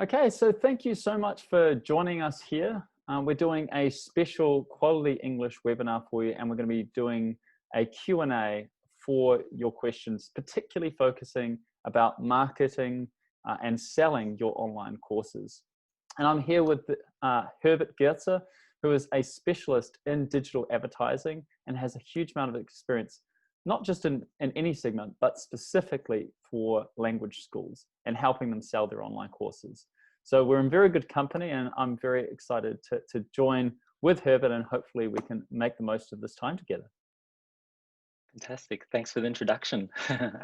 Okay, so thank you so much for joining us here. We're doing a special quality English webinar for you, and we're going to be doing a Q&A for your questions, particularly focusing about marketing and selling your online courses. And I'm here with Herbert Gerzer, who is a specialist in digital advertising and has a huge amount of experience, not just in any segment, but specifically for language schools and helping them sell their online courses. So we're in very good company, and I'm very excited to join with Herbert, and hopefully we can make the most of this time together. Fantastic. Thanks for the introduction,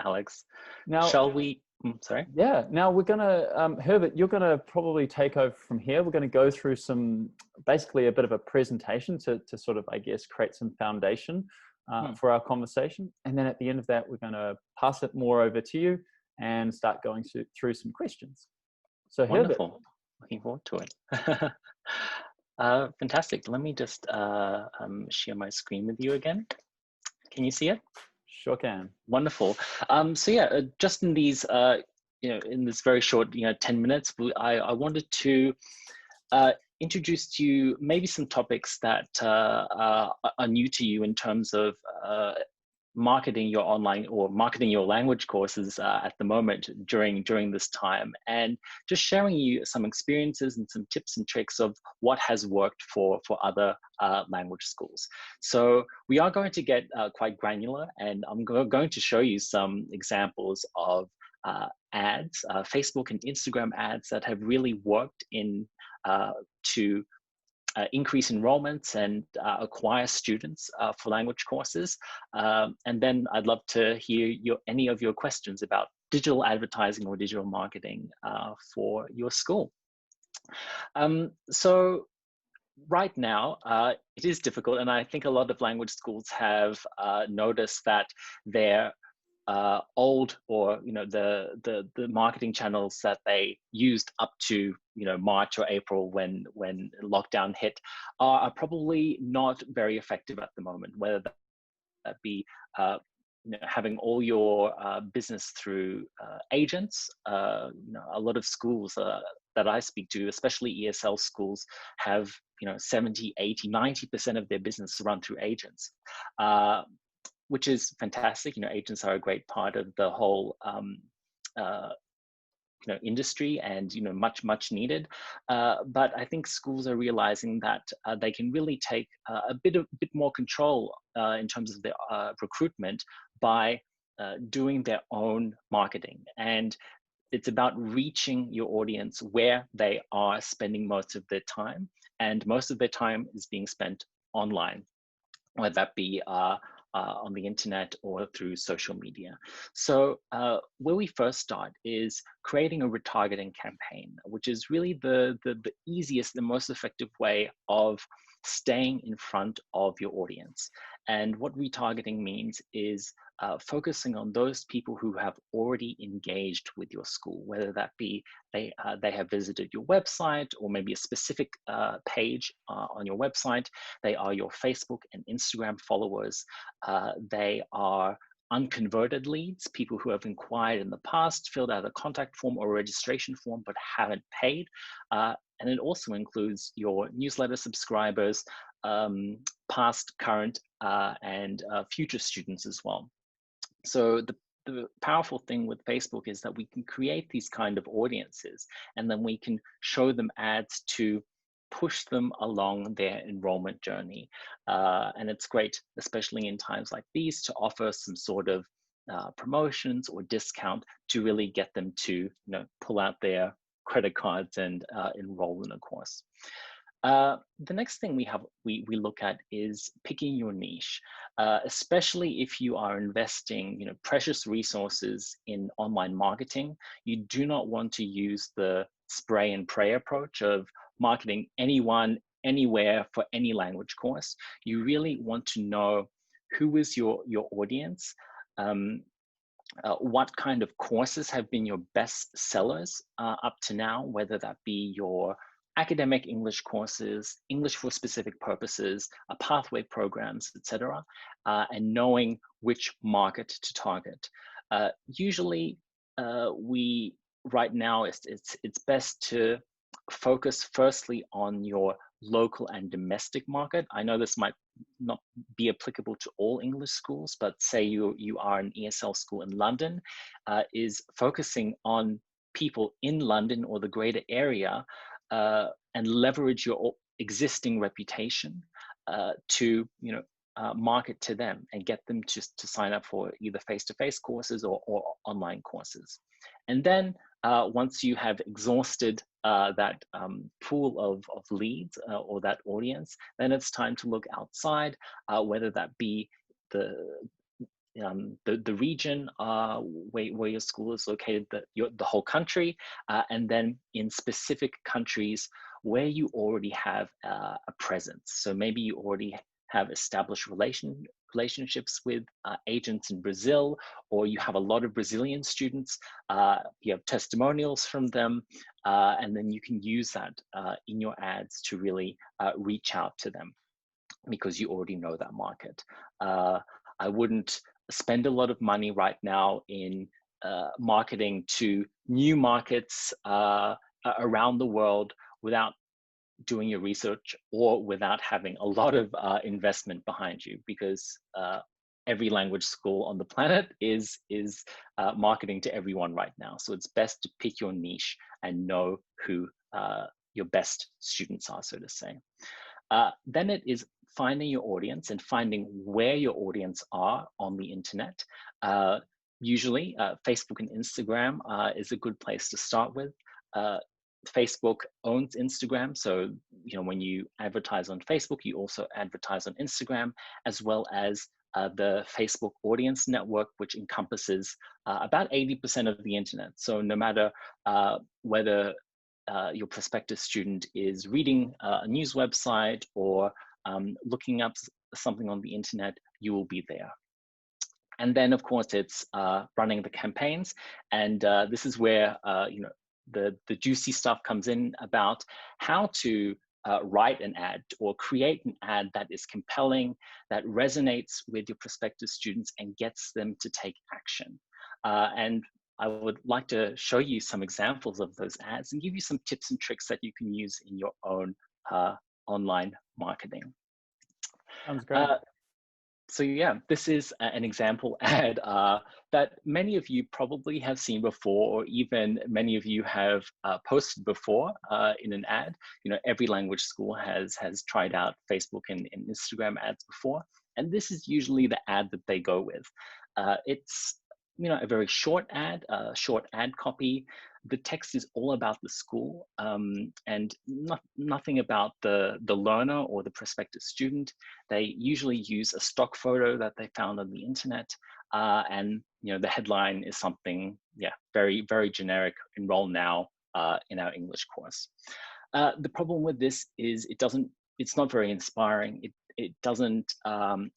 Alex. Now, Shall we? Sorry. yeah, now we're gonna, Herbert, you're gonna probably take over from here. We're gonna go through basically a bit of a presentation to sort of, I guess, create some foundation for our conversation. And then at the end of that, we're gonna pass it more over to you and start going through some questions. So Herbert. Wonderful. Looking forward to it. Fantastic. Let me just share my screen with you again. Can you see it? Sure can. Wonderful. So yeah, just in these, in this very short, 10 minutes, I wanted to introduce to you maybe some topics that are new to you in terms of marketing your online or marketing your language courses at the moment during this time, and just sharing you some experiences and some tips and tricks of what has worked for other language schools. So we are going to get quite granular, and I'm going to show you some examples of ads, Facebook and Instagram ads that have really worked in to increase enrollments and acquire students for language courses. And then I'd love to hear any of your questions about digital advertising or digital marketing for your school. So right now, it is difficult, and I think a lot of language schools have noticed that their old, or the marketing channels that they used up to March or April when lockdown hit are probably not very effective at the moment, whether that be having all your business through agents. A lot of schools that I speak to, especially ESL schools, have 70, 80, 90% of their business run through agents, which is fantastic. Agents are a great part of the whole industry, and much needed. But I think schools are realizing that they can really take a bit more control in terms of their recruitment by doing their own marketing. And it's about reaching your audience where they are spending most of their time, and most of their time is being spent online, whether that be on the internet or through social media. So where we first start is creating a retargeting campaign, which is really the easiest, the most effective way of staying in front of your audience. And what retargeting means is focusing on those people who have already engaged with your school, whether that be they have visited your website, or maybe a specific page on your website. They are your Facebook and Instagram followers. They are unconverted leads, people who have inquired in the past, filled out a contact form or a registration form, but haven't paid. And it also includes your newsletter subscribers, past, current, and future students as well. So the powerful thing with Facebook is that we can create these kind of audiences, and then we can show them ads to push them along their enrollment journey. And it's great, especially in times like these, to offer some sort of promotions or discount to really get them to pull out their credit cards and enroll in a course. The next thing we look at is picking your niche, especially if you are investing precious resources in online marketing. You do not want to use the spray and pray approach of marketing anyone, anywhere, for any language course. You really want to know who is your audience, what kind of courses have been your best sellers up to now, whether that be your academic English courses, English for specific purposes, pathway programs, etc., and knowing which market to target. Usually, we right now it's best to focus firstly on your local and domestic market. I know this might not be applicable to all English schools, but say you are an ESL school in London, is focusing on people in London or the greater area, and leverage your existing reputation to market to them and get them to sign up for either face-to-face courses or online courses. And then once you have exhausted that pool of leads or that audience, then it's time to look outside, whether that be the region where your school is located, the whole country, and then in specific countries where you already have a presence. So maybe you already have established relationships with agents in Brazil, or you have a lot of Brazilian students, you have testimonials from them, and then you can use that in your ads to really reach out to them because you already know that market. I wouldn't spend a lot of money right now in marketing to new markets around the world without doing your research or without having a lot of investment behind you, because every language school on the planet is marketing to everyone right now. So it's best to pick your niche and know who your best students are, so to say. Then it is finding your audience and finding where your audience are on the internet. Usually Facebook and Instagram is a good place to start with. Facebook owns Instagram, so when you advertise on Facebook, you also advertise on Instagram, as well as the Facebook Audience Network, which encompasses about 80% of the internet. So no matter whether your prospective student is reading a news website or looking up something on the internet, you will be there. And then, of course, it's running the campaigns, and this is where the juicy stuff comes in about how to write an ad or create an ad that is compelling, that resonates with your prospective students and gets them to take action. And I would like to show you some examples of those ads and give you some tips and tricks that you can use in your own online marketing. Sounds great. So yeah, this is an example ad that many of you probably have seen before, or even many of you have posted before in an ad. Every language school has tried out Facebook and Instagram ads before, and this is usually the ad that they go with. It's a very short ad copy. The text is all about the school and nothing about the learner or the prospective student. They usually use a stock photo that they found on the internet, and the headline is something very, very generic. Enroll now in our English course. The problem with this is it's not very inspiring. It doesn't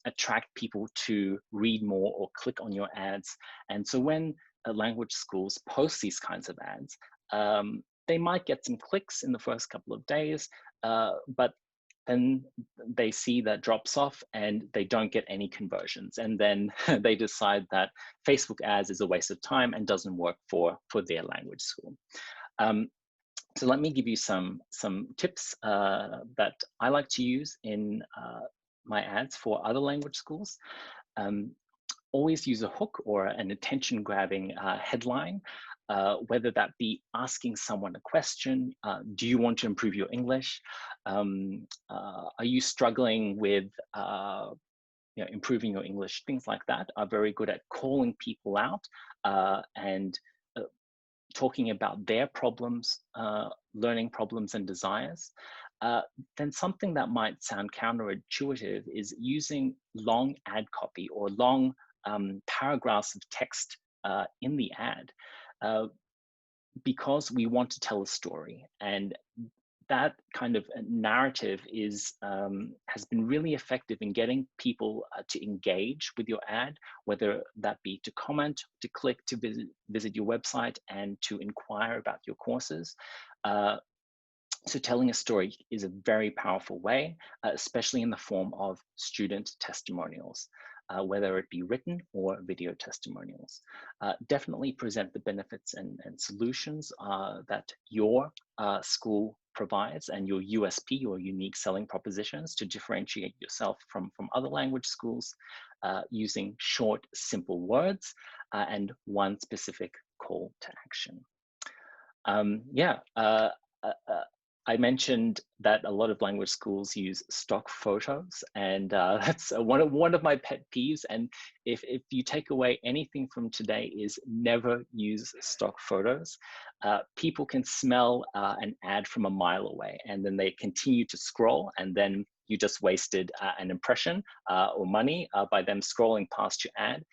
attract people to read more or click on your ads. And so when language schools post these kinds of ads, they might get some clicks in the first couple of days, but then they see that drops off and they don't get any conversions. And then they decide that Facebook ads is a waste of time and doesn't work for their language school. So let me give you some tips that I like to use in my ads for other language schools. Always use a hook or an attention-grabbing headline, whether that be asking someone a question. Do you want to improve your English? Are you struggling with improving your English? Things like that are very good at calling people out and talking about their problems, learning problems and desires. Then something that might sound counterintuitive is using long ad copy or long paragraphs of text in the ad, because we want to tell a story, and that kind of narrative has been really effective in getting people to engage with your ad, whether that be to comment, to click, to visit your website, and to inquire about your courses. So telling a story is a very powerful way, especially in the form of student testimonials. whether it be written or video testimonials. Definitely present the benefits and solutions that your school provides and your USP, your unique selling propositions, to differentiate yourself from other language schools, using short, simple words and one specific call to action. I mentioned that a lot of language schools use stock photos, and that's one of my pet peeves. And if you take away anything from today, is never use stock photos. People can smell an ad from a mile away, and then they continue to scroll, and then you just wasted an impression or money by them scrolling past your ad.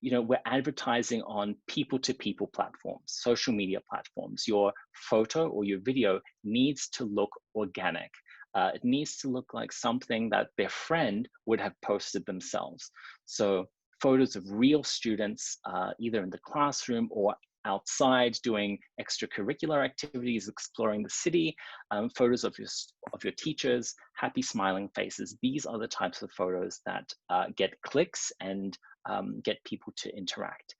You know, we're advertising on people-to-people platforms, social media platforms. Your photo or your video needs to look organic. It needs to look like something that their friend would have posted themselves. So photos of real students, either in the classroom or outside doing extracurricular activities, exploring the city, photos of your teachers, happy smiling faces. These are the types of photos that get clicks and get people to interact.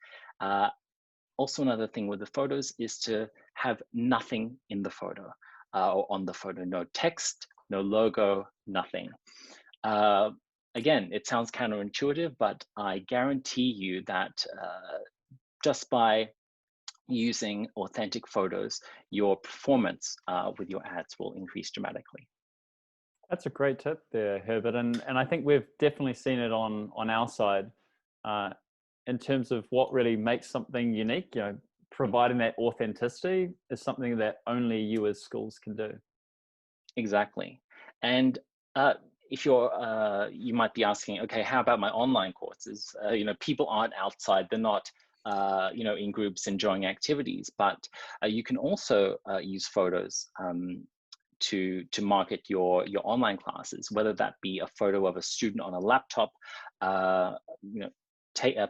Also, another thing with the photos is to have nothing in the photo or on the photo, no text, no logo, nothing. Again, it sounds counterintuitive, but I guarantee you that just by using authentic photos, your performance with your ads will increase dramatically. That's a great tip there, Herbert. And I think we've definitely seen it on our side in terms of what really makes something unique. You know, providing that authenticity is something that only you as schools can do. Exactly. And if you're, you might be asking, okay, how about my online courses? You know, people aren't outside, they're not you know, in groups enjoying activities, but you can also use photos to market your online classes, whether that be a photo of a student on a laptop, you know,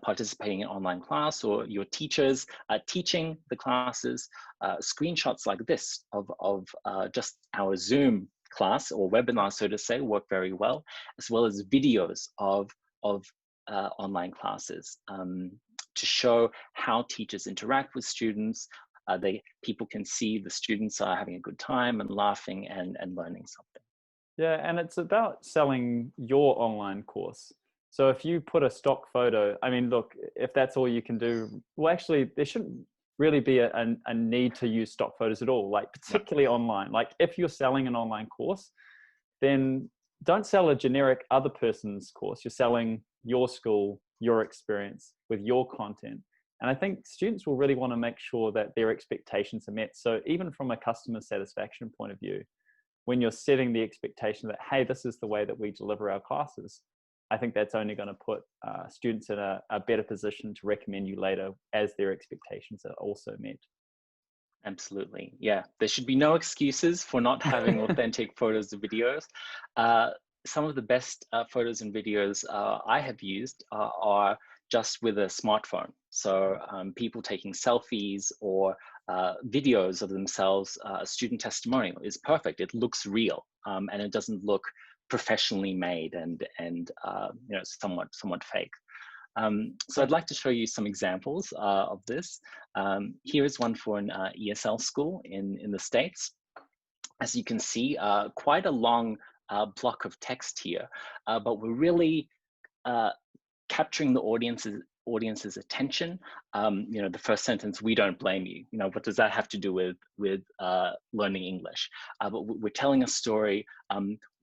participating in online class, or your teachers teaching the classes. Screenshots like this of just our Zoom class or webinar, so to say, work very well, as well as videos of online classes to show how teachers interact with students. People can see the students are having a good time and laughing and learning something. Yeah, and it's about selling your online course. So if you put a stock photo, I mean, look, if that's all you can do, well, actually, there shouldn't really be a need to use stock photos at all, like particularly online. Like if you're selling an online course, then don't sell a generic other person's course. You're selling your school, your experience with your content. And I think students will really want to make sure that their expectations are met. So even from a customer satisfaction point of view, when you're setting the expectation that, hey, this is the way that we deliver our classes, I think that's only going to put students in a better position to recommend you later as their expectations are also met. Absolutely. Yeah, there should be no excuses for not having authentic photos and videos. Some of the best photos and videos I have used are just with a smartphone. So people taking selfies or videos of themselves, a student testimonial is perfect. It looks real and it doesn't look professionally made and you know, somewhat fake. So I'd like to show you some examples of this. Here is one for an ESL school in the States. As you can see, quite a long block of text here, but we're really capturing the audience's attention. You know, the first sentence, "We don't blame you." You know, what does that have to do with learning English? But we're telling a story,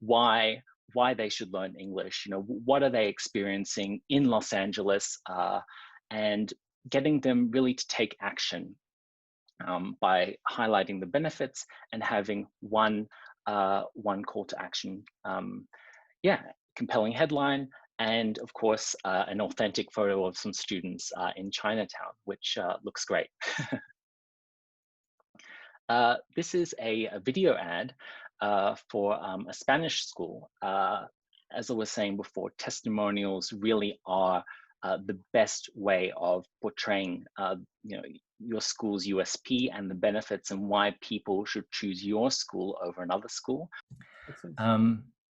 why they should learn English. You know, what are they experiencing in Los Angeles, and getting them really to take action by highlighting the benefits and having one call to action. Yeah, compelling headline. And of course, an authentic photo of some students in Chinatown, which looks great. This is a video ad for a Spanish school. As I was saying before, testimonials really are the best way of portraying you know, your school's USP and the benefits and why people should choose your school over another school.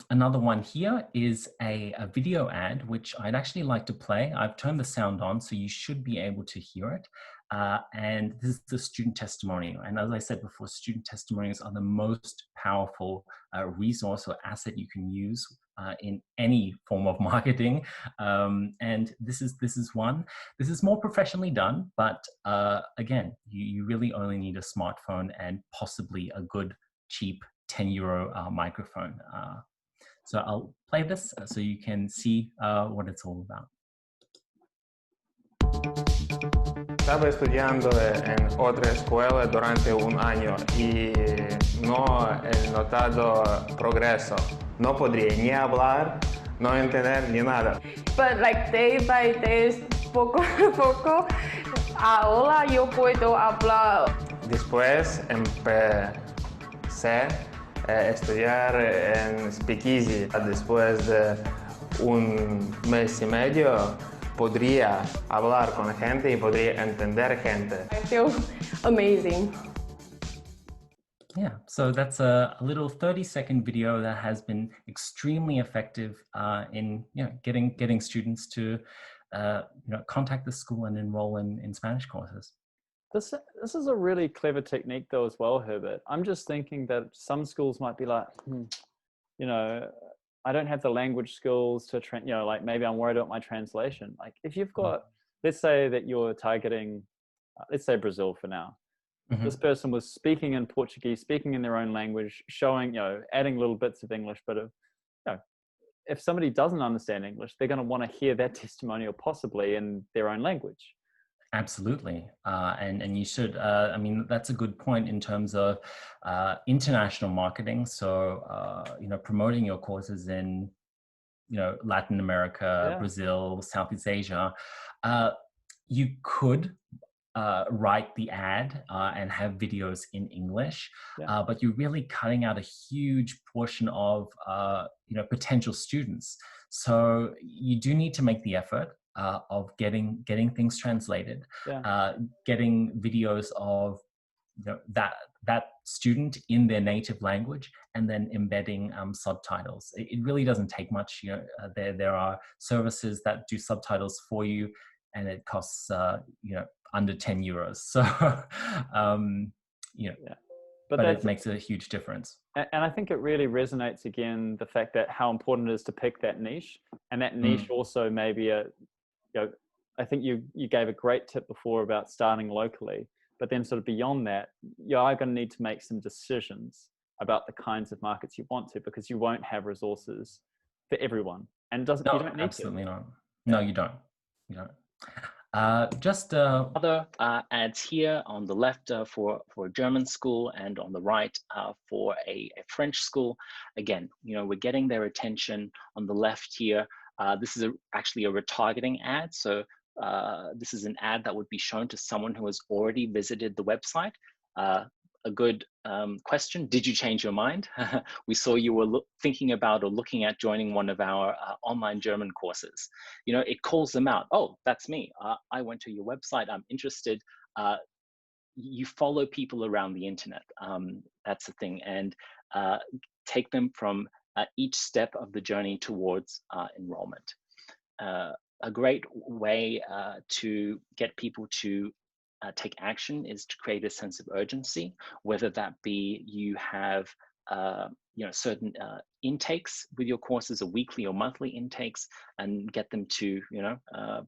Another one here is a video ad, which I'd actually like to play. I've turned the sound on, so you should be able to hear it. And this is the student testimonial. And as I said before, student testimonials are the most powerful resource or asset you can use in any form of marketing. And this is one. This is more professionally done, but again, you really only need a smartphone and possibly a good, cheap €10 microphone. So I'll play this so you can see what it's all about. Estaba estudiando en otra escuela durante un año y no he notado progreso. No podría ni hablar, no entender ni nada. But like day by day, poco a poco, ahora yo puedo hablar. Después empecé a estudiar en Speakeasy. Después de un mes y medio podría hablar con gente y podría entender gente. I feel amazing. Yeah, so that's a little 30-second video that has been extremely effective in getting students to contact the school and enroll in Spanish courses. This is a really clever technique though as well, Herbert. I'm just thinking that some schools might be like, I don't have the language skills to like maybe I'm worried about my translation. Like if you've got, let's say that you're targeting, let's say Brazil for now. Mm-hmm. This person was speaking in Portuguese, speaking in their own language, showing, adding little bits of English. But if somebody doesn't understand English, they're going to want to hear that testimonial possibly in their own language. Absolutely. And you should, I mean, that's a good point in terms of international marketing. So, promoting your courses in, Latin America, Brazil, Southeast Asia, you could write the ad and have videos in English, but you're really cutting out a huge portion of, potential students. So you do need to make the effort of getting things translated, getting videos of that student in their native language, and then embedding subtitles. It really doesn't take much. There are services that do subtitles for you, and it costs under €10. So but it makes a huge difference. And I think it really resonates again the fact that how important it is to pick that niche, and that niche also maybe I think you gave a great tip before about starting locally, but then sort of beyond that, you are going to need to make some decisions about the kinds of markets you want to, because you won't have resources for everyone, and you don't need absolutely to. Not. No, you don't. Just other ads here on the left for a German school, and on the right for a French school. Again, we're getting their attention. On the left here, this is actually a retargeting ad. So this is an ad that would be shown to someone who has already visited the website. A good question: did you change your mind? We saw you were thinking about or looking at joining one of our online German courses. It calls them out. Oh, that's me. I went to your website. I'm interested. You follow people around the internet. That's the thing. And take them from each step of the journey towards enrollment. A great way to get people to take action is to create a sense of urgency, whether that be you have certain intakes with your courses, or weekly or monthly intakes, and get them to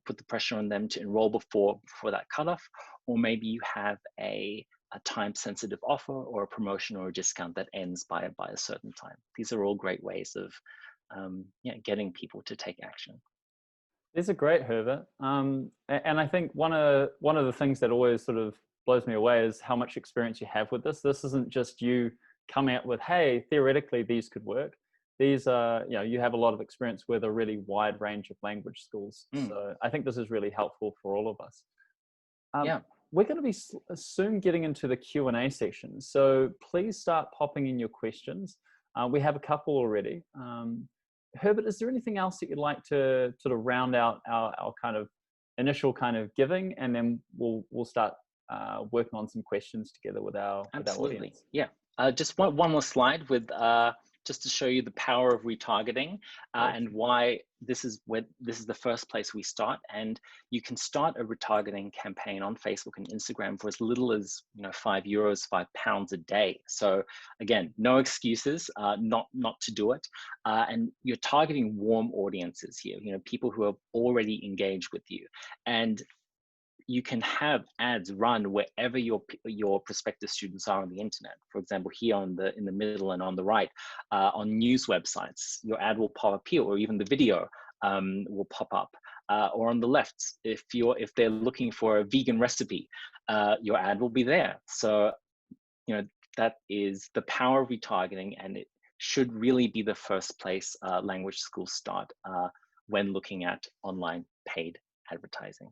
put the pressure on them to enroll before that cutoff, or maybe you have a time-sensitive offer or a promotion or a discount that ends by a certain time. These are all great ways of getting people to take action. These are great, Herbert. And I think one of the things that always sort of blows me away is how much experience you have with this. This isn't just you coming out with, hey, theoretically these could work. These are, you have a lot of experience with a really wide range of language schools. So I think this is really helpful for all of us. We're going to be soon getting into the Q&A section. So please start popping in your questions. We have a couple already. Herbert, is there anything else that you'd like to sort of round out our kind of initial kind of giving, and then we'll start working on some questions together with our audience? Yeah. Just one more slide with just to show you the power of retargeting and why this is the first place we start. And you can start a retargeting campaign on Facebook and Instagram for as little as €5, £5 a day. So again, no excuses not to do it. And you're targeting warm audiences here, people who are already engaged with you. And you can have ads run wherever your prospective students are on the internet. For example, here in the middle and on the right, on news websites, your ad will pop up here, or even the video will pop up. Or on the left, if they're looking for a vegan recipe, your ad will be there. So, that is the power of retargeting, and it should really be the first place language schools start when looking at online paid advertising.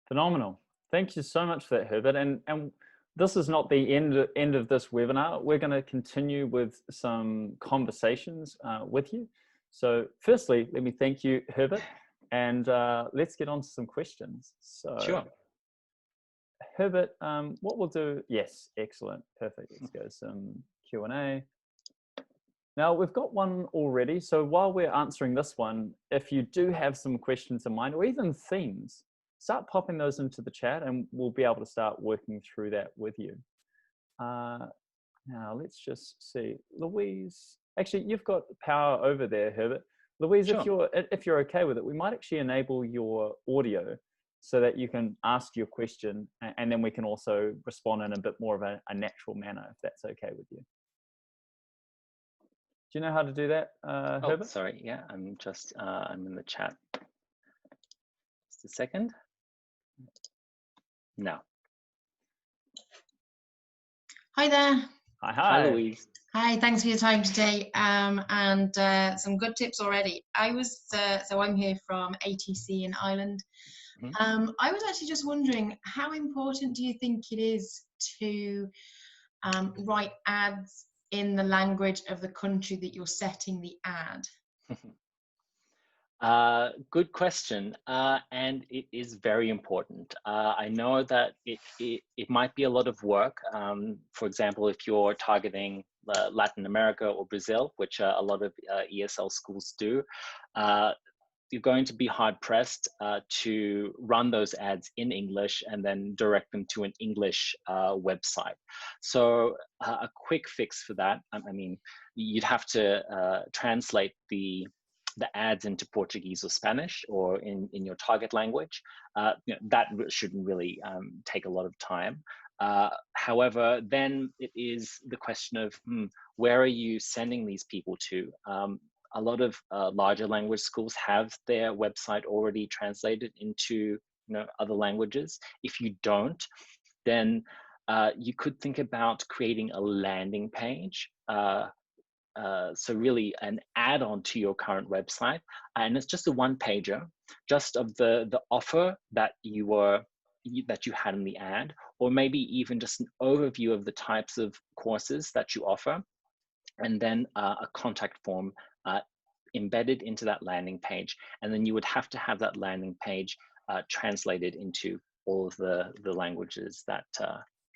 Phenomenal. Thank you so much for that, Herbert. And this is not the end of this webinar. We're going to continue with some conversations with you. So firstly, let me thank you, Herbert, and let's get on to some questions. So, sure. Herbert, what we'll do, yes, excellent, perfect. Let's go some Q&A. Now, we've got one already. So while we're answering this one, if you do have some questions in mind, or even themes, start popping those into the chat and we'll be able to start working through that with you. Now, let's just see. Louise, actually, you've got power over there, Herbert. Louise, sure. if you're okay with it, we might actually enable your audio so that you can ask your question, and then we can also respond in a bit more of a natural manner, if that's okay with you. Do you know how to do that, Herbert? Sorry, yeah, I'm just, I'm in the chat. Just a second. No. Hi there. Hi. Hi, Louise. Hi, thanks for your time today, and some good tips already. So I'm here from ATC in Ireland. Mm-hmm. I was actually just wondering, how important do you think it is to write ads in the language of the country that you're setting the ad? Good question, and it is very important. I know that it might be a lot of work. For example, if you're targeting Latin America or Brazil, which a lot of ESL schools do, you're going to be hard pressed to run those ads in English and then direct them to an English website. So a quick fix for that, I mean, you'd have to translate the ads into Portuguese or Spanish, or in your target language. That shouldn't really take a lot of time. However, then it is the question of where are you sending these people to? A lot of larger language schools have their website already translated into other languages. If you don't, then you could think about creating a landing page. So really an add-on to your current website, and it's just a one-pager, just of the offer that you had in the ad, or maybe even just an overview of the types of courses that you offer, and then a contact form embedded into that landing page. And then you would have to have that landing page translated into all of the languages that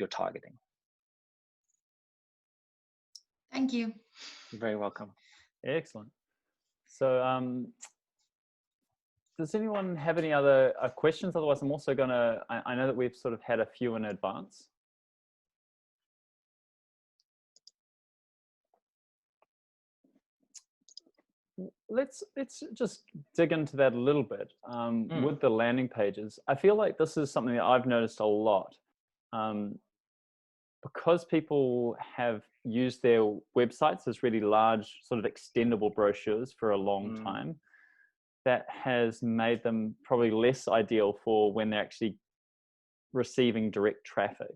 you're targeting. Thank you. You're very welcome. Excellent. So does anyone have any other questions? Otherwise, I'm also going to, I know that we've sort of had a few in advance. Let's just dig into that a little bit with the landing pages. I feel like this is something that I've noticed a lot. Because people have used their websites as really large sort of extendable brochures for a long time, that has made them probably less ideal for when they're actually receiving direct traffic.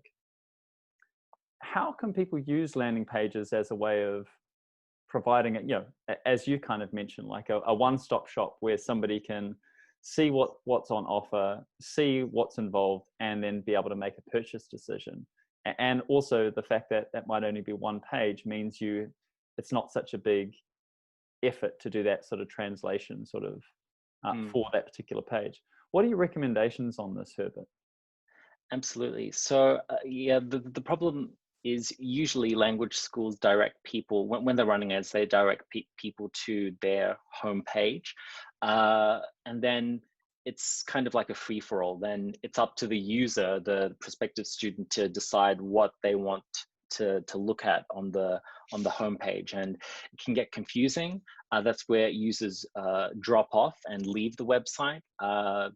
How can people use landing pages as a way of providing it, as you kind of mentioned, like a one-stop shop where somebody can see what's on offer, see what's involved, and then be able to make a purchase decision? And also the fact that that might only be one page means it's not such a big effort to do that sort of translation for that particular page. What are your recommendations on this, Herbert? Absolutely. So yeah, the problem is usually language schools direct people, when they're running ads, they direct people to their homepage. And then it's kind of like a free-for-all. Then it's up to the user, the prospective student, to decide what they want to look at on the homepage, and it can get confusing. That's where users drop off and leave the website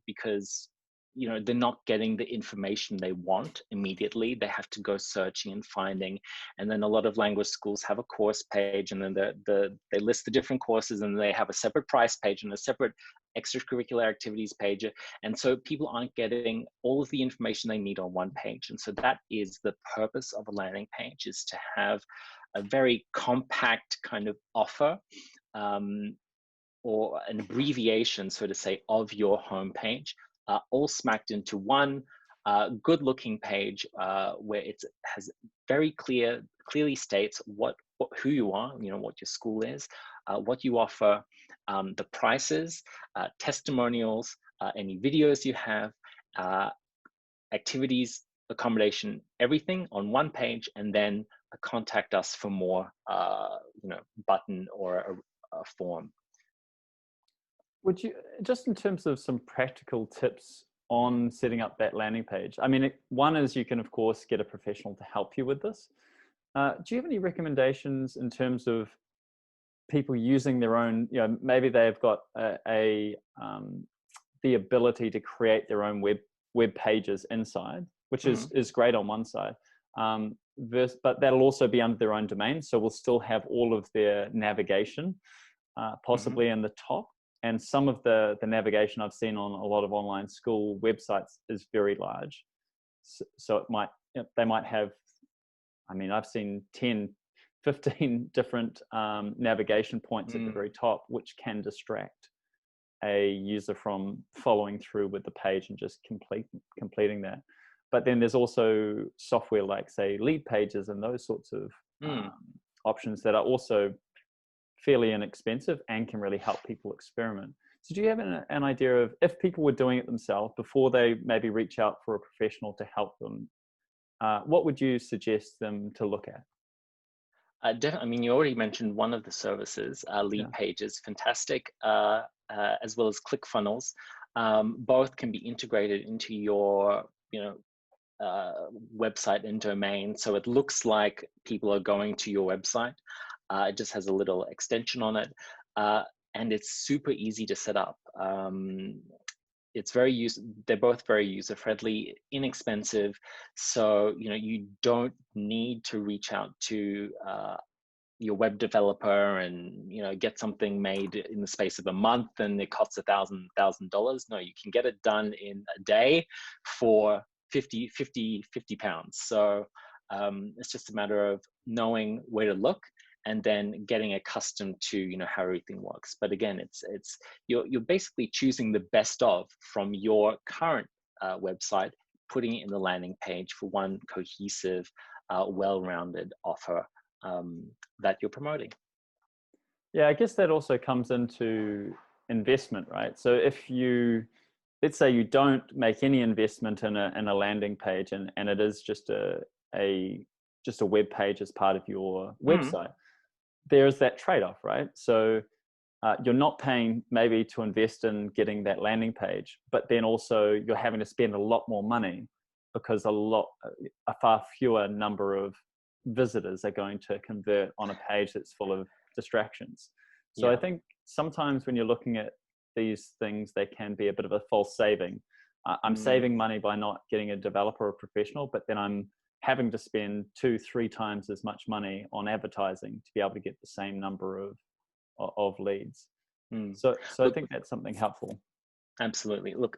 because they're not getting the information they want immediately. They have to go searching and finding. And then a lot of language schools have a course page, and then they list the different courses, and they have a separate price page and a separate extracurricular activities page. And so people aren't getting all of the information they need on one page. And so that is the purpose of a landing page, is to have a very compact kind of offer, or an abbreviation, so to say, of your homepage, all smacked into one good-looking page where it has very clearly states who you are, what your school is, what you offer, the prices, testimonials, any videos you have, activities, accommodation, everything on one page, and then a contact us for more, button or a form. Would you, just in terms of some practical tips on setting up that landing page? I mean, one is you can, of course, get a professional to help you with this. Do you have any recommendations in terms of people using their own, maybe they've got the ability to create their own web pages inside, which is great on one side, but that'll also be under their own domain. So we'll still have all of their navigation possibly in the top. And some of the navigation I've seen on a lot of online school websites is very large. So they might have, I mean, I've seen 10, 15 different navigation points at the very top, which can distract a user from following through with the page and just completing that. But then there's also software like, say, Lead Pages and those sorts of options that are also fairly inexpensive and can really help people experiment. So do you have an idea of, if people were doing it themselves before they maybe reach out for a professional to help them, what would you suggest them to look at? Definitely. I mean, you already mentioned one of the services, Lead Pages, fantastic, as well as ClickFunnels. Both can be integrated into your, website and domain, so it looks like people are going to your website. It just has a little extension on it, and it's super easy to set up. They're both very user-friendly, inexpensive, so you don't need to reach out to your web developer and get something made in the space of a month and it costs $1,000. No, you can get it done in a day for 50 pounds. So it's just a matter of knowing where to look and then getting accustomed to how everything works. But again, you're basically choosing the best of from your current website, putting it in the landing page for one cohesive, well-rounded offer that you're promoting. Yeah, I guess that also comes into investment, right? So if let's say you don't make any investment in a landing page, and it is just a web page as part of your website, there's that trade-off, right? So you're not paying maybe to invest in getting that landing page, but then also you're having to spend a lot more money because a far fewer number of visitors are going to convert on a page that's full of distractions. So I think sometimes when you're looking at these things, they can be a bit of a false saving. I'm saving money by not getting a developer or professional, but then I'm having to spend 2-3 times as much money on advertising to be able to get the same number of leads. So I think that's something helpful. Absolutely. Look,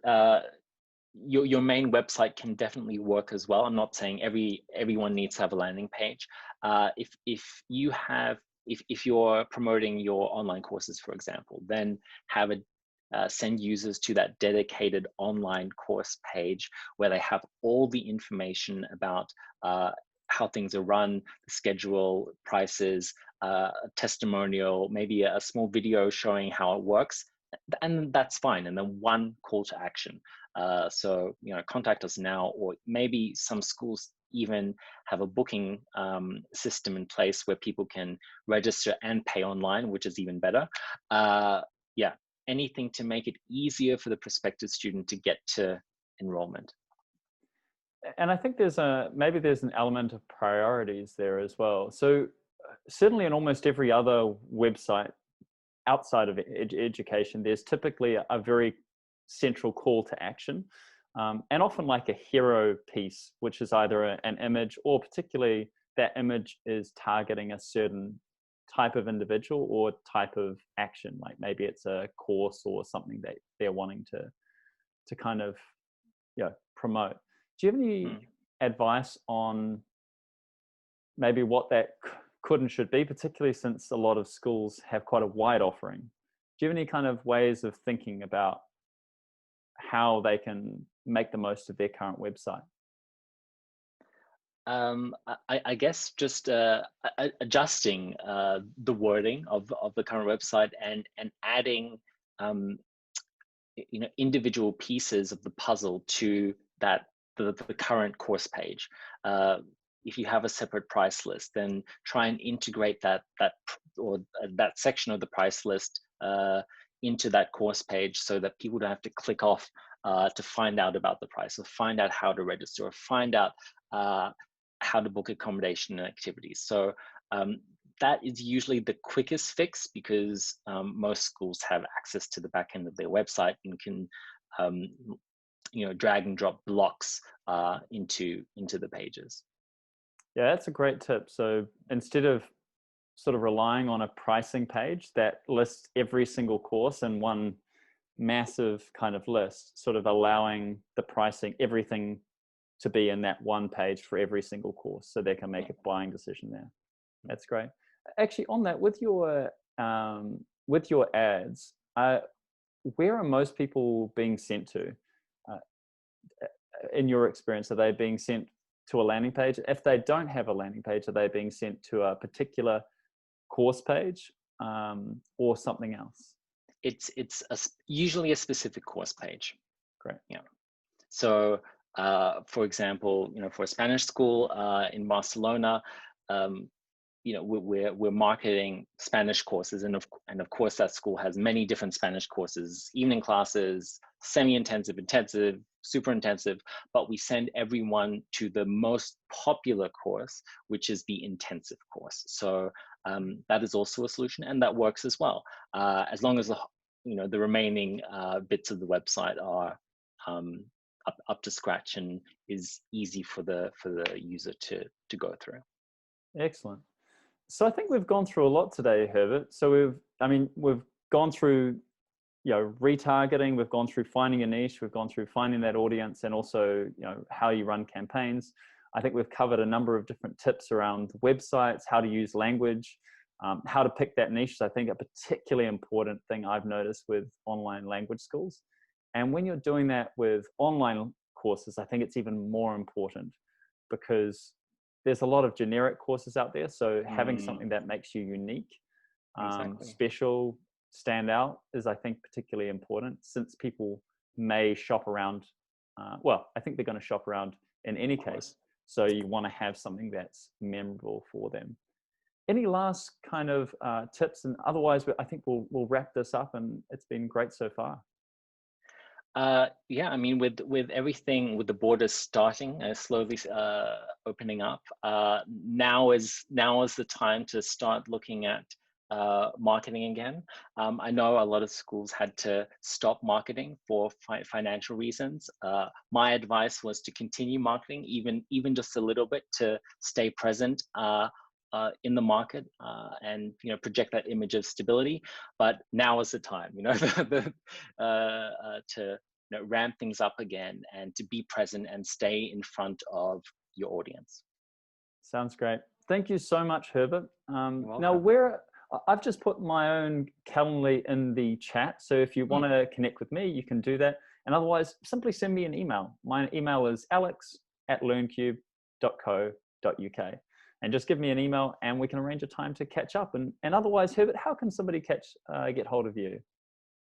your main website can definitely work as well. I'm not saying everyone needs to have a landing page. If you're promoting your online courses, for example, then have send users to that dedicated online course page where they have all the information about how things are run, the schedule, prices, a testimonial, maybe a small video showing how it works, and that's fine. And then one call to action. So contact us now, or maybe some schools even have a booking system in place where people can register and pay online, which is even better. Yeah, anything to make it easier for the prospective student to get to enrollment. And I think maybe there's an element of priorities there as well. So certainly in almost every other website outside of education, there's typically a very central call to action, and often like a hero piece, which is either an image, or particularly that image is targeting a certain type of individual or type of action. Like maybe it's a course or something that they're wanting to kind of promote. Do you have any advice on maybe what that could and should be, particularly since a lot of schools have quite a wide offering? Do you have any kind of ways of thinking about how they can make the most of their current website? I guess just adjusting the wording of the current website and adding individual pieces of the puzzle to the current course page. If you have a separate price list, then try and integrate that section of the price list into that course page, so that people don't have to click off to find out about the price, or find out how to register, or find out how to book accommodation and activities. So that is usually the quickest fix, because most schools have access to the back end of their website and can drag and drop blocks into the pages. Yeah, that's a great tip. So instead of sort of relying on a pricing page that lists every single course in one massive kind of list, sort of allowing the pricing, everything to be in that one page for every single course, so they can make a buying decision there. That's great. Actually, on that, with your ads, where are most people being sent to? In your experience, are they being sent to a landing page? If they don't have a landing page, are they being sent to a particular course page or something else? It's usually a specific course page. Great. Yeah. So for example, for a Spanish school in Barcelona, we're marketing Spanish courses, and of course that school has many different Spanish courses, evening classes, semi-intensive, intensive, super intensive, but we send everyone to the most popular course, which is the intensive course. So that is also a solution, and that works as well, as long as the remaining bits of the website are up to scratch and is easy for the user to go through. Excellent. So I think we've gone through a lot today, Herbert. So we've gone through retargeting, we've gone through finding a niche, we've gone through finding that audience, and also how you run campaigns. I think we've covered a number of different tips around websites, how to use language, how to pick that niche. So I think a particularly important thing I've noticed with online language schools. And when you're doing that with online courses, I think it's even more important, because there's a lot of generic courses out there. So having something that makes you unique, special, stand out is, I think, particularly important, since people may shop around. I think they're going to shop around in any case. So you want to have something that's memorable for them. Any last kind of tips? And otherwise, I think we'll wrap this up, and it's been great so far. Yeah, I mean, with everything, with the borders starting slowly opening up, now is the time to start looking at marketing again. I know a lot of schools had to stop marketing for financial reasons. My advice was to continue marketing, even just a little bit, to stay present in the market and project that image of stability. But now is the time, to ramp things up again, and to be present and stay in front of your audience. Sounds great. Thank you so much, Herbert. Now, I've just put my own Calendly in the chat, so if you want to connect with me, you can do that. And otherwise, simply send me an email. My email is alex@learncube.co.uk. And just give me an email, and we can arrange a time to catch up. And otherwise, Herbert, how can somebody get hold of you?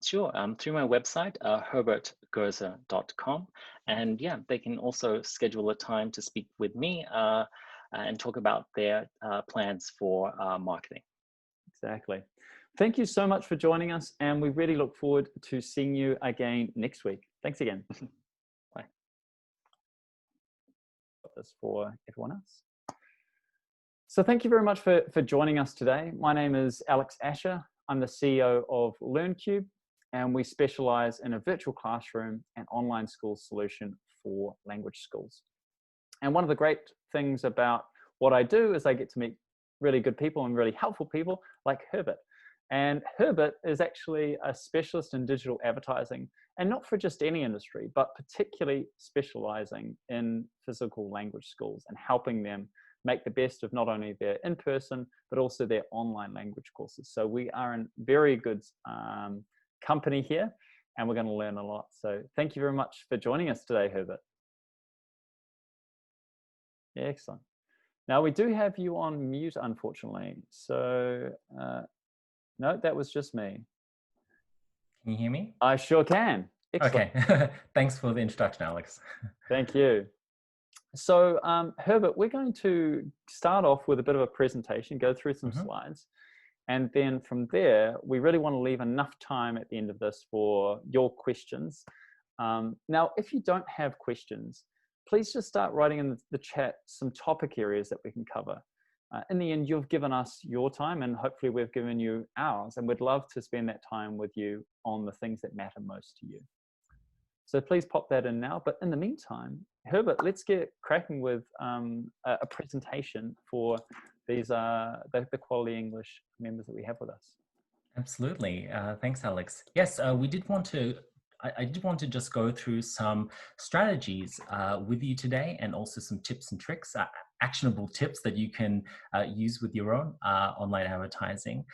Sure, through my website, herbertgerzer.com. And yeah, they can also schedule a time to speak with me and talk about their plans for marketing. Exactly. Thank you so much for joining us, and we really look forward to seeing you again next week. Thanks again. Bye. Got this for everyone else. So thank you very much for joining us today. My name is Alex Asher. I'm the CEO of LearnCube, and we specialize in a virtual classroom and online school solution for language schools. And one of the great things about what I do is I get to meet really good people and really helpful people like Herbert. And Herbert is actually a specialist in digital advertising, and not for just any industry, but particularly specializing in physical language schools and helping them make the best of not only their in-person, but also their online language courses. So we are in very good company here, and we're going to learn a lot. So thank you very much for joining us today, Herbert. Yeah, excellent. Now we do have you on mute, unfortunately. So no, that was just me. Can you hear me? I sure can. Excellent. Okay. Thanks for the introduction, Alex. Thank you. So Herbert, we're going to start off with a bit of a presentation, go through some slides. And then from there, we really want to leave enough time at the end of this for your questions. Now, if you don't have questions, please just start writing in the chat some topic areas that we can cover. In the end, you've given us your time, and hopefully we've given you ours, and we'd love to spend that time with you on the things that matter most to you. So please pop that in now. But in the meantime, Herbert, let's get cracking with a presentation for these the Quality English members that we have with us. Absolutely. Thanks, Alex. Yes, we did want to. I did want to just go through some strategies with you today, and also some tips and tricks, actionable tips that you can use with your own online advertising.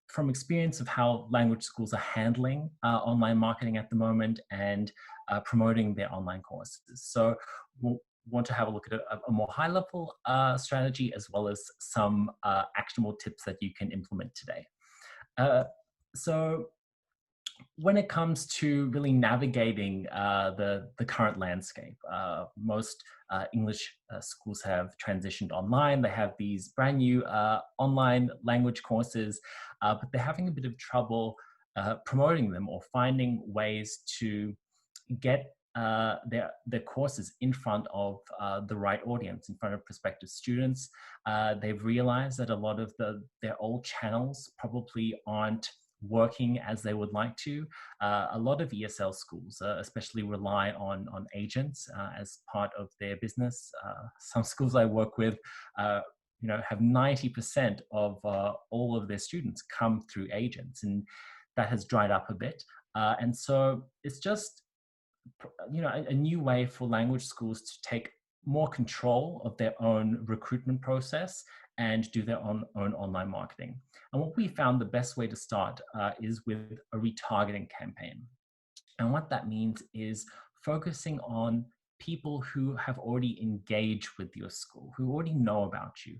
From experience of how language schools are handling online marketing at the moment and promoting their online courses. So we'll want to have a look at a more high-level strategy, as well as some actionable tips that you can implement today. So when it comes to really navigating the current landscape, most English schools have transitioned online. They have these brand new online language courses, but they're having a bit of trouble promoting them or finding ways to get their courses in front of the right audience, in front of prospective students. They've realized that a lot of their old channels probably aren't working as they would like to. A lot of ESL schools especially rely on agents as part of their business. Some schools I work with have 90% of all of their students come through agents, and that has dried up a bit. And so it's just a new way for language schools to take more control of their own recruitment process and do their own online marketing. And what we found the best way to start is with a retargeting campaign. And what that means is focusing on people who have already engaged with your school, who already know about you,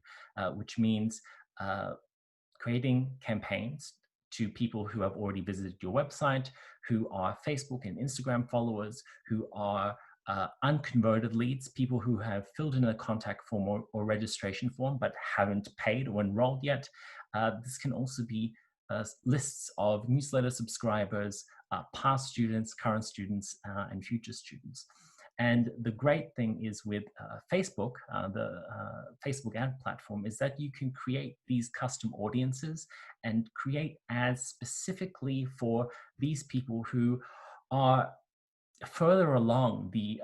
which means creating campaigns to people who have already visited your website, who are Facebook and Instagram followers, who are unconverted leads, people who have filled in a contact form or registration form but haven't paid or enrolled yet. This can also be lists of newsletter subscribers, past students, current students, and future students. And the great thing is with Facebook, the Facebook ad platform, is that you can create these custom audiences and create ads specifically for these people who are further along the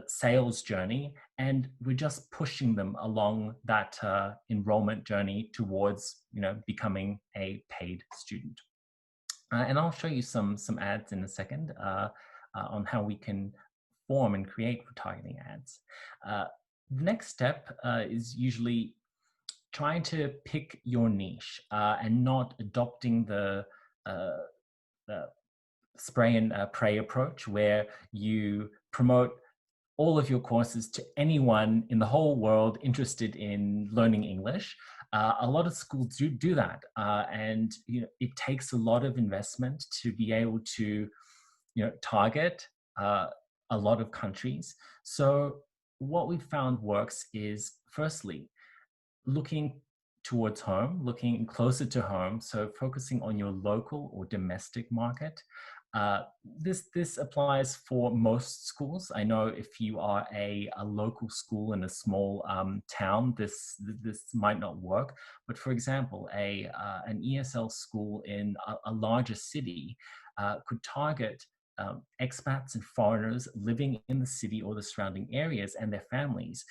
sales journey, and we're just pushing them along that enrollment journey towards becoming a paid student. And I'll show you some ads in a second on how we can form and create retargeting ads. The next step is usually trying to pick your niche and not adopting the spray and pray approach, where you promote all of your courses to anyone in the whole world interested in learning English. A lot of schools do that, and it takes a lot of investment to be able to target a lot of countries. So what we found works is, firstly, looking towards home, looking closer to home, so focusing on your local or domestic market. This applies for most schools. I know if you are a local school in a small town, this might not work. But for example, an ESL school in a larger city could target expats and foreigners living in the city or the surrounding areas and their families.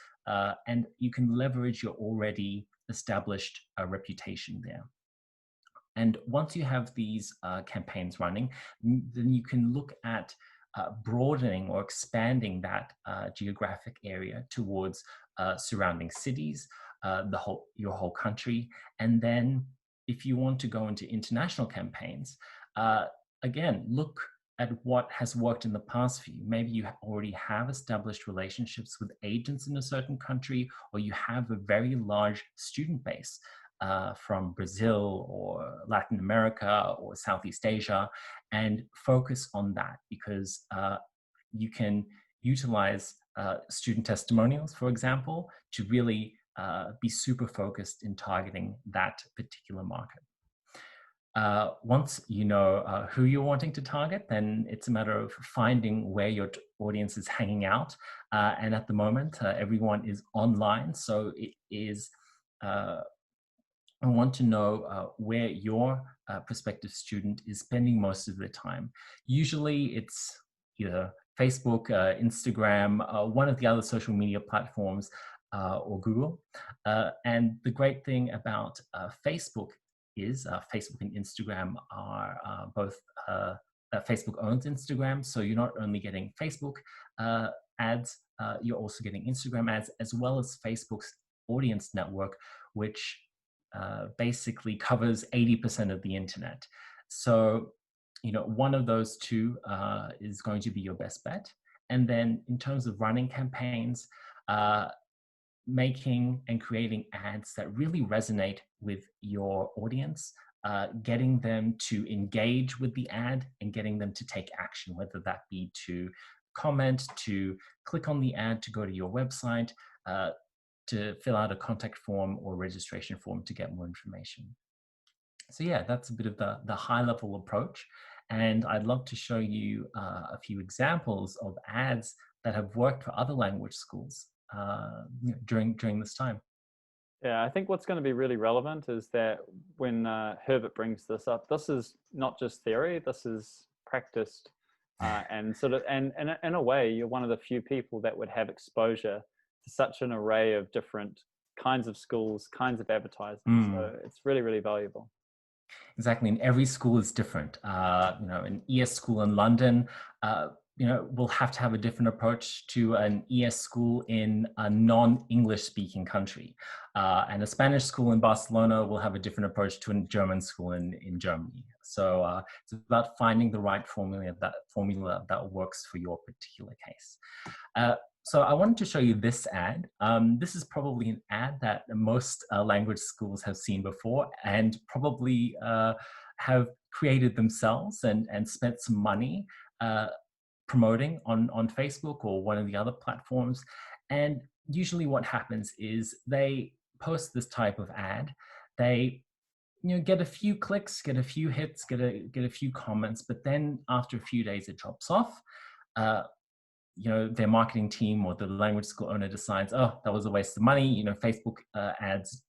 And you can leverage your already established reputation there. And once you have these campaigns running, then you can look at broadening or expanding that geographic area towards surrounding cities, your whole country. And then if you want to go into international campaigns, again, look at what has worked in the past for you. Maybe you already have established relationships with agents in a certain country, or you have a very large student base from Brazil or Latin America or Southeast Asia, and focus on that, because you can utilize student testimonials, for example, to really be super focused in targeting that particular market. Once you know who you're wanting to target, then it's a matter of finding where your audience is hanging out. And at the moment, everyone is online. So it is, I want to know where your prospective student is spending most of their time. Usually it's either Facebook, Instagram, one of the other social media platforms, or Google. And the great thing about Facebook is Facebook and Instagram are both, Facebook owns Instagram, so you're not only getting Facebook ads, you're also getting Instagram ads, as well as Facebook's audience network, which basically covers 80% of the internet. So, one of those two is going to be your best bet. And then in terms of running campaigns, making and creating ads that really resonate with your audience, getting them to engage with the ad and getting them to take action, whether that be to comment, to click on the ad, to go to your website, to fill out a contact form or registration form to get more information. So yeah, that's a bit of the high level approach. And I'd love to show you a few examples of ads that have worked for other language schools during this time. Yeah, I think what's going to be really relevant is that when Herbert brings this up, this is not just theory, this is practiced, and sort of, and in a way, you're one of the few people that would have exposure to such an array of different kinds of schools, kinds of advertising. So it's really, really valuable. Exactly, and every school is different. An ES school in London, will have to have a different approach to an ES school in a non-English speaking country. And a Spanish school in Barcelona will have a different approach to a German school in Germany. So it's about finding the right formula that works for your particular case. So I wanted to show you this ad. This is probably an ad that most language schools have seen before, and probably have created themselves and spent some money promoting on Facebook or one of the other platforms. And usually what happens is they post this type of ad. They get a few clicks, get a few hits, get a few comments, but then after a few days it drops off. Their marketing team or the language school owner decides, oh, that was a waste of money. Facebook ads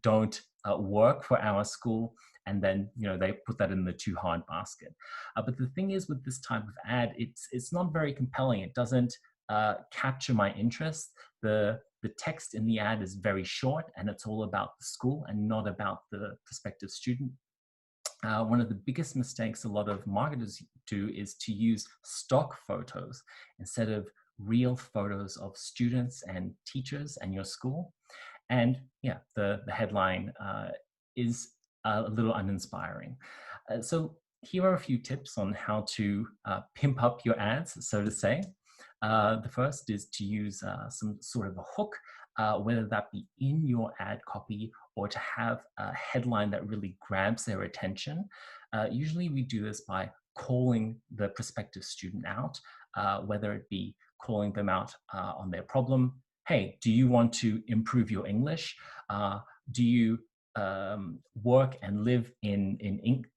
don't work for our school. And then, they put that in the too hard basket. But the thing is, with this type of ad, it's not very compelling. It doesn't capture my interest. The text in the ad is very short, and it's all about the school and not about the prospective student. One of the biggest mistakes a lot of marketers do is to use stock photos instead of real photos of students and teachers and your school. And yeah, the headline is a little uninspiring. So here are a few tips on how to pimp up your ads, so to say. The first is to use some sort of a hook, whether that be in your ad copy or to have a headline that really grabs their attention. Usually we do this by calling the prospective student out, whether it be calling them out on their problem. Hey, do you want to improve your English? Do you work and live in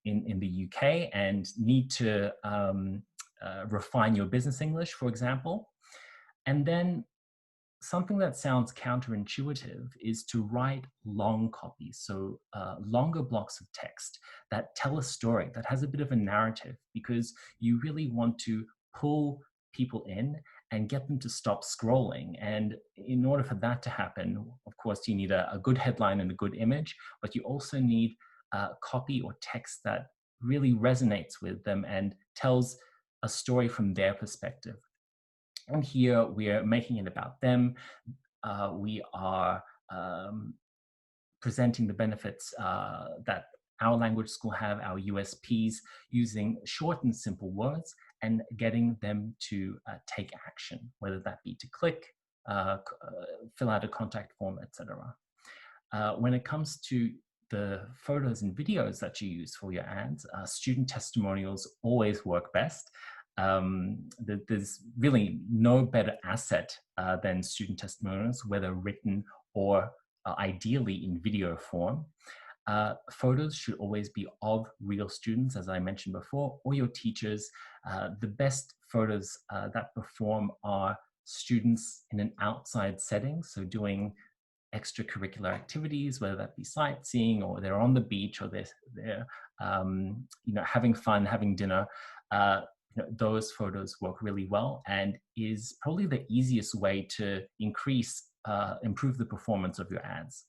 the UK and need to refine your business English, for example? And then something that sounds counterintuitive is to write long copies, so longer blocks of text that tell a story, that has a bit of a narrative, because you really want to pull people in and get them to stop scrolling. And in order for that to happen, of course, you need a good headline and a good image, but you also need copy or text that really resonates with them and tells a story from their perspective. And here we are making it about them. We are presenting the benefits that our language school have, our USPs, using short and simple words and getting them to take action, whether that be to click, fill out a contact form, etc. When it comes to the photos and videos that you use for your ads, student testimonials always work best. There's really no better asset than student testimonials, whether written or ideally in video form. Photos should always be of real students, as I mentioned before, or your teachers. The best photos that perform are students in an outside setting, so doing extracurricular activities, whether that be sightseeing or they're on the beach or they're having fun, having dinner. Those photos work really well and is probably the easiest way to improve the performance of your ads.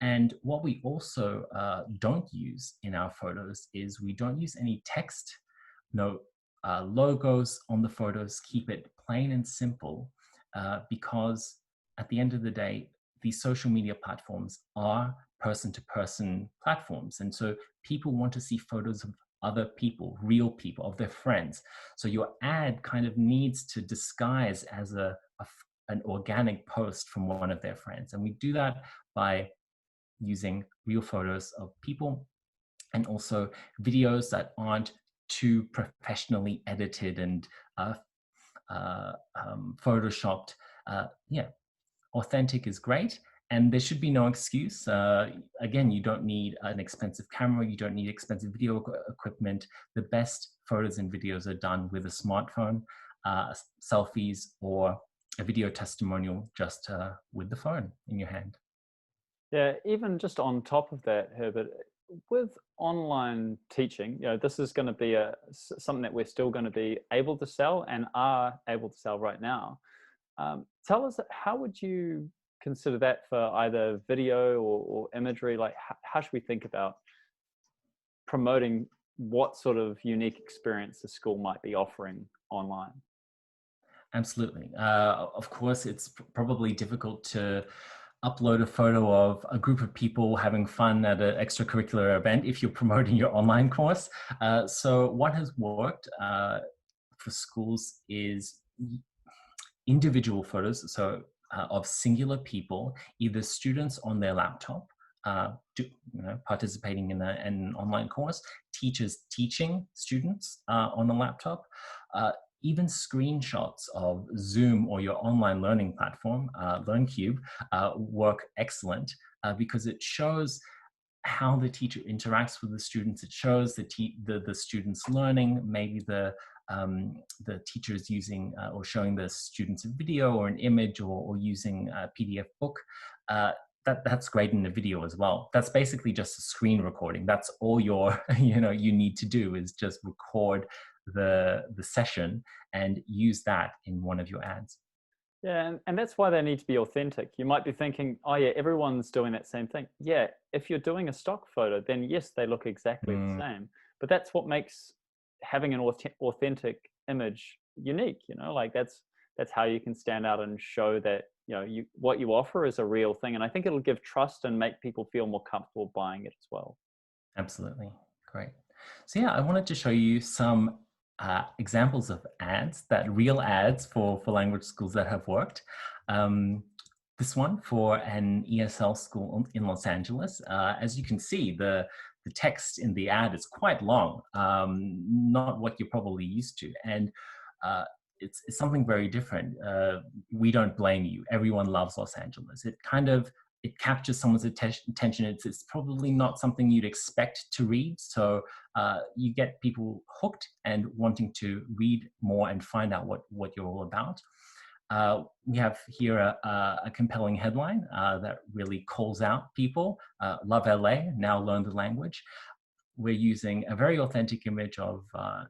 And what we also don't use in our photos is we don't use any text, no logos on the photos. Keep it plain and simple because at the end of the day, these social media platforms are person-to-person platforms. And so people want to see photos of other people, real people, of their friends. So your ad kind of needs to disguise as an organic post from one of their friends. And we do that by using real photos of people and also videos that aren't too professionally edited and photoshopped. Authentic is great. And there should be no excuse. Again, you don't need an expensive camera. You don't need expensive video equipment. The best photos and videos are done with a smartphone, selfies, or a video testimonial just with the phone in your hand. Yeah, even just on top of that, Herbert, with online teaching, this is going to be something that we're still going to be able to sell and are able to sell right now. Tell us, how would you consider that for either video or imagery? Like, how should we think about promoting what sort of unique experience the school might be offering online? Absolutely. Of course, it's probably difficult to upload a photo of a group of people having fun at an extracurricular event if you're promoting your online course. So what has worked for schools is individual photos, so of singular people, either students on their laptop, participating in an online course, teachers teaching students on the laptop, even screenshots of Zoom or your online learning platform, LearnCube, work excellent because it shows how the teacher interacts with the students. It shows the students learning, maybe the teacher is using or showing the students a video or an image or using a PDF book. That's great in the video as well. That's basically just a screen recording. That's all you need to do is just record the session and use that in one of your ads. Yeah, and that's why they need to be authentic. You might be thinking, oh yeah, everyone's doing that same thing. Yeah, if you're doing a stock photo, then yes, they look exactly the same. But that's what makes having an authentic image unique. Like that's how you can stand out and show that what you offer is a real thing. And I think it'll give trust and make people feel more comfortable buying it as well. Absolutely. Great. So yeah, I wanted to show you some examples of ads, real ads for language schools that have worked. This one for an ESL school in Los Angeles. As you can see, the text in the ad is quite long, not what you're probably used to. And it's something very different. We don't blame you. Everyone loves Los Angeles. It captures someone's attention. It's probably not something you'd expect to read. So you get people hooked and wanting to read more and find out what you're all about. We have here a compelling headline that really calls out people. Love LA, now learn the language. We're using a very authentic image of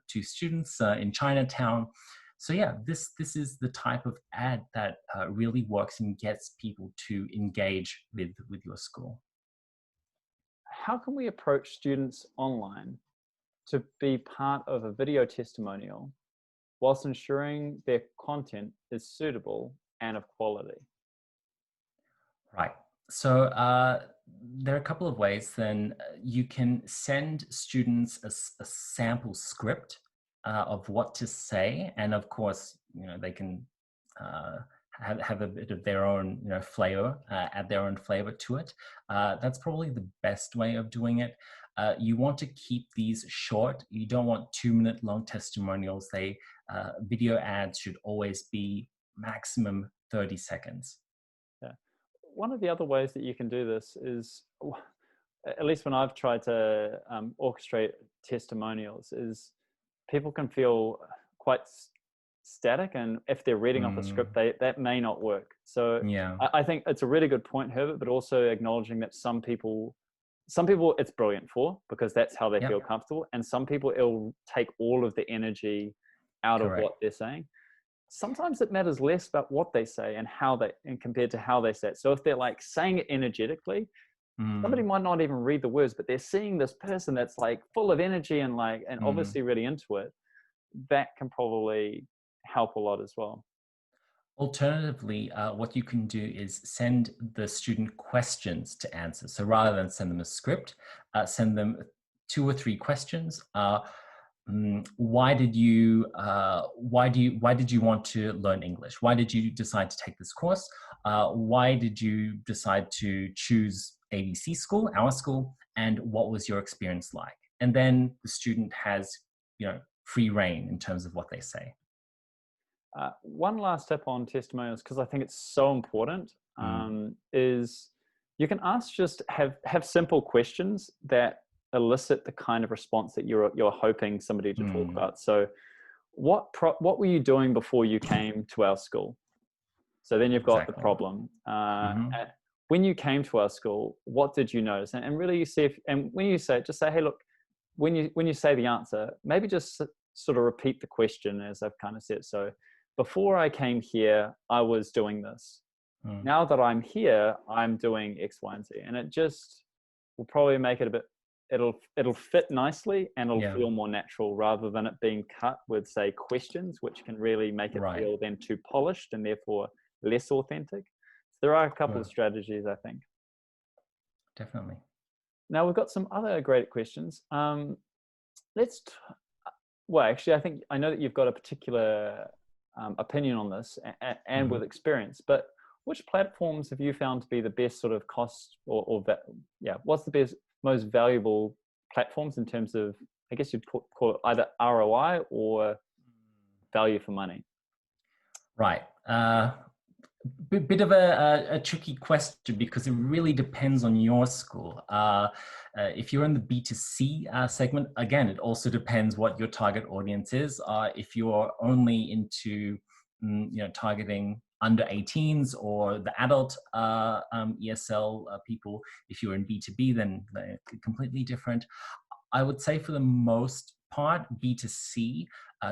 two students in Chinatown. So yeah, this is the type of ad that really works and gets people to engage with your school. How can we approach students online to be part of a video testimonial whilst ensuring their content is suitable and of quality? Right. So there are a couple of ways. Then you can send students a sample script of what to say, and of course, they can have a bit of their own flavor, add their own flavor to it. That's probably the best way of doing it. You want to keep these short. You don't want 2-minute long testimonials. Video ads should always be maximum 30 seconds. Yeah. One of the other ways that you can do this is, at least when I've tried to orchestrate testimonials, is people can feel quite static, and if they're reading off a script, that may not work. So yeah, I think it's a really good point, Herbert, but also acknowledging that some people it's brilliant for, because that's how they feel comfortable, and some people it'll take all of the energy out of what they're saying. Sometimes it matters less about what they say and compared to how they say it. So if they're like saying it energetically, somebody might not even read the words, but they're seeing this person that's like full of energy and obviously really into it. That can probably help a lot as well. Alternatively, what you can do is send the student questions to answer. So rather than send them a script, send them 2 or 3 questions. Why did you want to learn English? Why did you decide to take this course? Why did you decide to choose ABC school, our school, and what was your experience like? And then the student has, free reign in terms of what they say. One last tip on testimonials, because I think it's so important, is you can just have simple questions that elicit the kind of response that you're hoping somebody to talk about. So what were you doing before you came to our school? So then you've got the problem. When you came to our school, what did you notice? And really you see when you say it, just say, hey, look, when you say the answer, maybe just sort of repeat the question as I've kind of said. So before I came here, I was doing this. Now that I'm here, I'm doing X, Y, and Z. And it just will probably make it it'll fit nicely, and it'll feel more natural, rather than it being cut with, say, questions, which can really make it feel then too polished and therefore less authentic. So there are a couple of strategies, I think. Definitely. Now we've got some other great questions. Actually, I think I know that you've got a particular opinion on this and with experience, but which platforms have you found to be the best sort of cost what's the most valuable platforms in terms of, I guess you'd call it either ROI or value for money? Right. Bit of a tricky question, because it really depends on your school. If you're in the B2C segment, again, it also depends what your target audience is. If you're only into targeting under 18s or the adult ESL people, if you're in B2B, then they're completely different. I would say for the most part, B2C,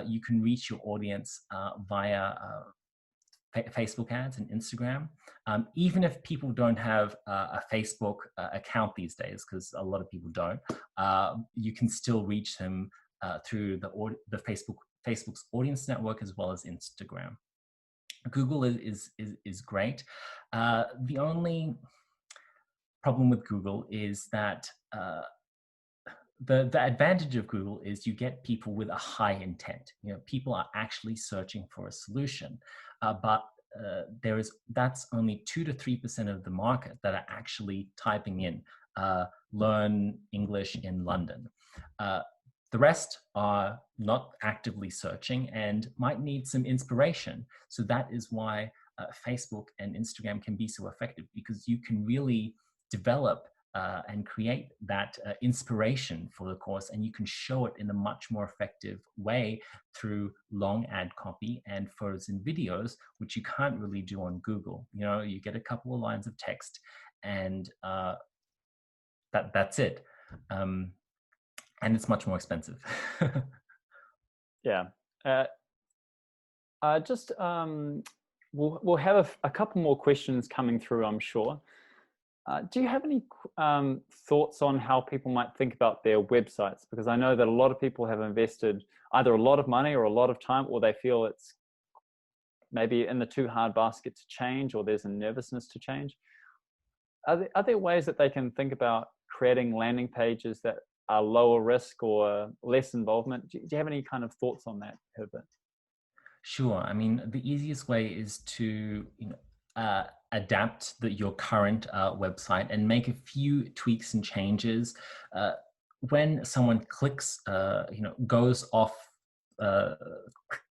you can reach your audience via Facebook ads and Instagram. Even if people don't have a Facebook account these days, because a lot of people don't, you can still reach them through the Facebook's audience network, as well as Instagram. Google is great. The only problem with Google is that the advantage of Google is you get people with a high intent. You know, people are actually searching for a solution, but that's only 2 to 3% of the market that are actually typing in learn English in London. The rest are not actively searching and might need some inspiration. So that is why Facebook and Instagram can be so effective, because you can really develop and create that inspiration for the course, and you can show it in a much more effective way through long ad copy and photos and videos, which you can't really do on Google. You know, you get a couple of lines of text and that's it. And it's much more expensive. Yeah. We'll have a couple more questions coming through, I'm sure. Do you have any thoughts on how people might think about their websites? Because I know that a lot of people have invested either a lot of money or a lot of time, or they feel it's maybe in the too hard basket to change, or there's a nervousness to change. Are there ways that they can think about creating landing pages that are lower risk or less involvement? Do you have any kind of thoughts on that, Herbert? Sure. I mean, the easiest way is to adapt your current website and make a few tweaks and changes. When someone clicks, goes off,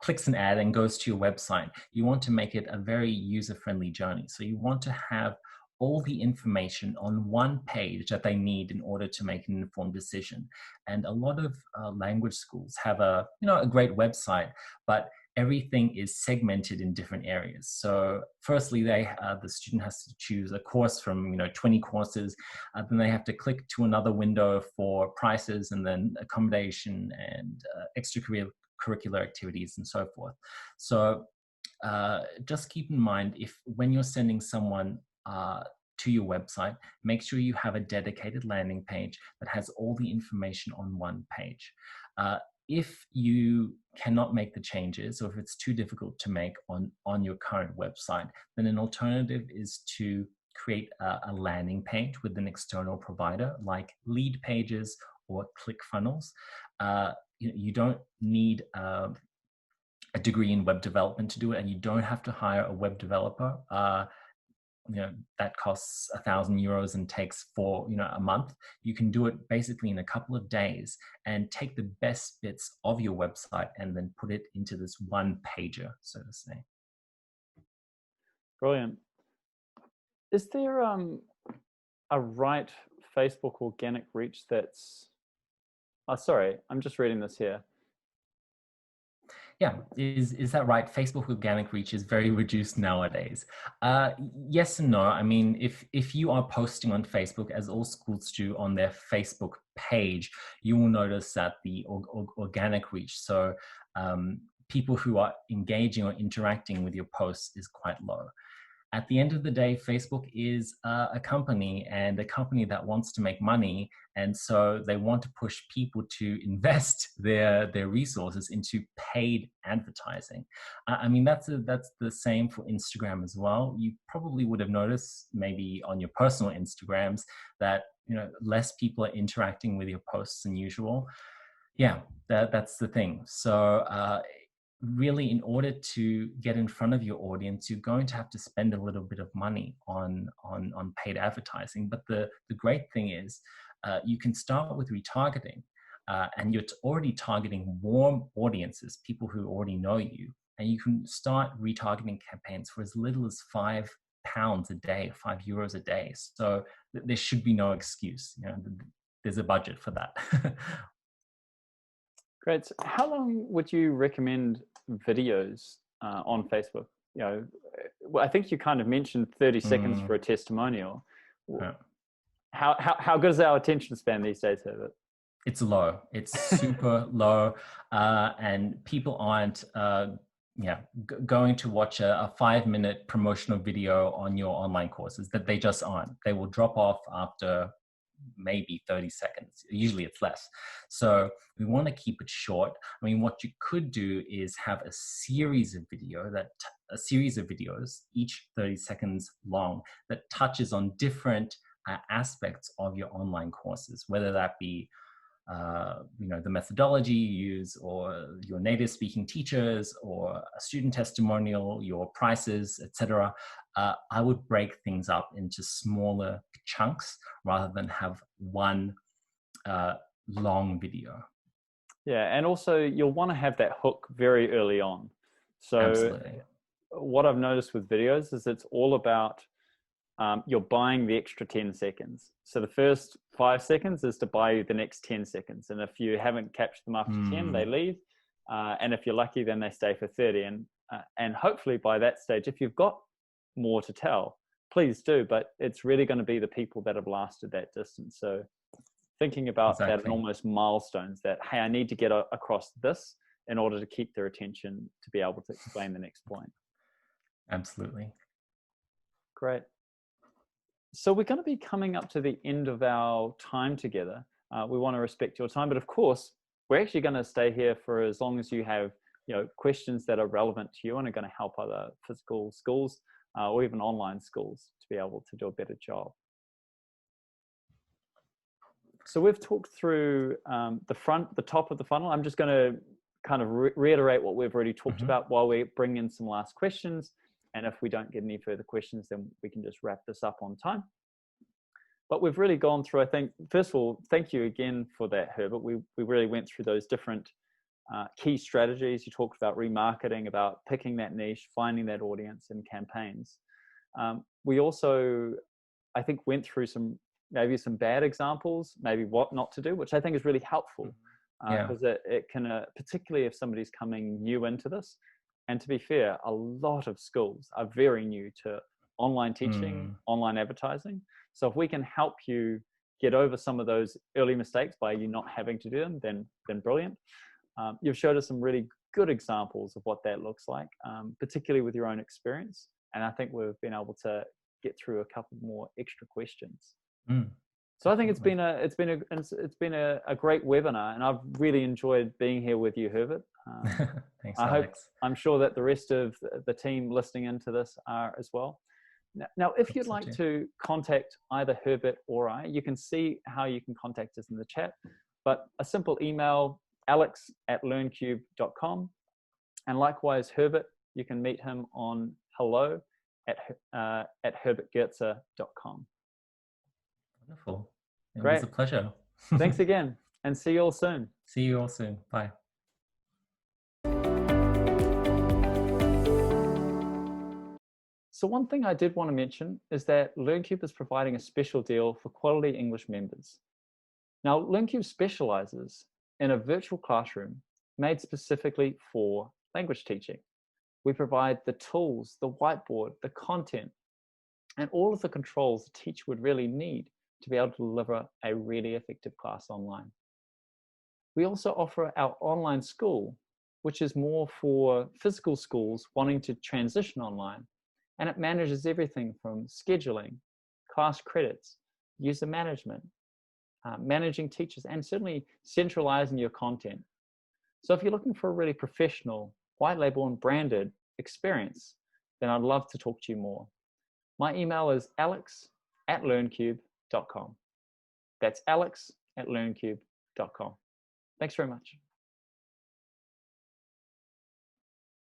clicks an ad and goes to your website, you want to make it a very user-friendly journey. So you want to have all the information on one page that they need in order to make an informed decision. And a lot of language schools have a great website, but everything is segmented in different areas. So firstly, the student has to choose a course from 20 courses. Then they have to click to another window for prices, and then accommodation and extracurricular activities and so forth. So just keep in mind, when you're sending someone to your website, make sure you have a dedicated landing page that has all the information on one page. If you cannot make the changes, or if it's too difficult to make on your current website, then an alternative is to create a landing page with an external provider like Lead Pages or ClickFunnels. You don't need a degree in web development to do it, and you don't have to hire a web developer. That costs €1,000 and takes a month. You can do it basically in a couple of days and take the best bits of your website and then put it into this one pager, so to say. Brilliant. Is there a right Facebook organic reach that's, sorry, I'm just reading this here. Yeah, is that right? Facebook organic reach is very reduced nowadays. Yes and no. I mean, if you are posting on Facebook, as all schools do on their Facebook page, you will notice that the organic reach, so people who are engaging or interacting with your posts, is quite low. At the end of the day, Facebook is a company, and a company that wants to make money, and so they want to push people to invest their resources into paid advertising. I mean, that's the same for Instagram as well. You probably would have noticed, maybe on your personal Instagrams, that less people are interacting with your posts than usual. Yeah, that's the thing. So really, in order to get in front of your audience, you're going to have to spend a little bit of money on paid advertising. But the great thing is, you can start with retargeting, and you're already targeting warm audiences, people who already know you, and you can start retargeting campaigns for as little as £5 a day, €5 a day. So there should be no excuse. There's a budget for that. Great. So how long would you recommend videos on Facebook? I think you kind of mentioned 30 seconds for a testimonial. Yeah. How good is our attention span these days, Herbert? It's low. It's super low, and people aren't going to watch a 5-minute promotional video on your online courses. That they just aren't. They will drop off after maybe 30 seconds. Usually it's less. So we want to keep it short. I mean, what you could do is have a series of videos, each 30 seconds long, that touches on different aspects of your online courses, whether that be the methodology you use, or your native speaking teachers, or a student testimonial, your prices, etc. I would break things up into smaller chunks rather than have one long video. Yeah, and also you'll want to have that hook very early on. So Absolutely. What I've noticed with videos is it's all about you're buying the extra 10 seconds. So the first 5 seconds is to buy you the next 10 seconds. And if you haven't captured them after 10, they leave. And if you're lucky, then they stay for 30. And hopefully by that stage, if you've got more to tell, please do. But it's really going to be the people that have lasted that distance. So thinking about that and almost milestones that, hey, I need to get across this in order to keep their attention to be able to explain the next point. Absolutely. Great. So we're going to be coming up to the end of our time together. We want to respect your time, but of course, we're actually going to stay here for as long as you have, questions that are relevant to you and are going to help other physical schools or even online schools to be able to do a better job. So we've talked through the top of the funnel. I'm just going to kind of reiterate what we've already talked about while we bring in some last questions. And if we don't get any further questions, then we can just wrap this up on time. But we've really gone through, I think, first of all, thank you again for that, Herbert. We really went through those different key strategies. You talked about remarketing, about picking that niche, finding that audience and campaigns. We also, I think, went through maybe some bad examples, maybe what not to do, which I think is really helpful because it can, particularly if somebody's coming new into this. And to be fair, a lot of schools are very new to online teaching, online advertising. So if we can help you get over some of those early mistakes by you not having to do them, then brilliant. You've showed us some really good examples of what that looks like, particularly with your own experience. And I think we've been able to get through a couple more extra questions. So I think it's been a great webinar, and I've really enjoyed being here with you, Herbert. Thanks, Alex. I'm sure that the rest of the team listening into this are as well. Now, if you'd like to contact either Herbert or I, you can see how you can contact us in the chat. But a simple email, alex@learncube.com, and likewise Herbert, you can meet him on hello@herbertgerzer.com. Wonderful. It Great. was a pleasure. Thanks again, and see you all soon. See you all soon. Bye. So one thing I did want to mention is that LearnCube is providing a special deal for Quality English members. Now, LearnCube specializes in a virtual classroom made specifically for language teaching. We provide the tools, the whiteboard, the content, and all of the controls a teacher would really need to be able to deliver a really effective class online. We also offer our online school, which is more for physical schools wanting to transition online, and it manages everything from scheduling, class credits, user management, managing teachers, and certainly centralizing your content. So if you're looking for a really professional, white label and branded experience, then I'd love to talk to you more. My email is alex@learncube.com. That's alex@learncube.com. Thanks very much.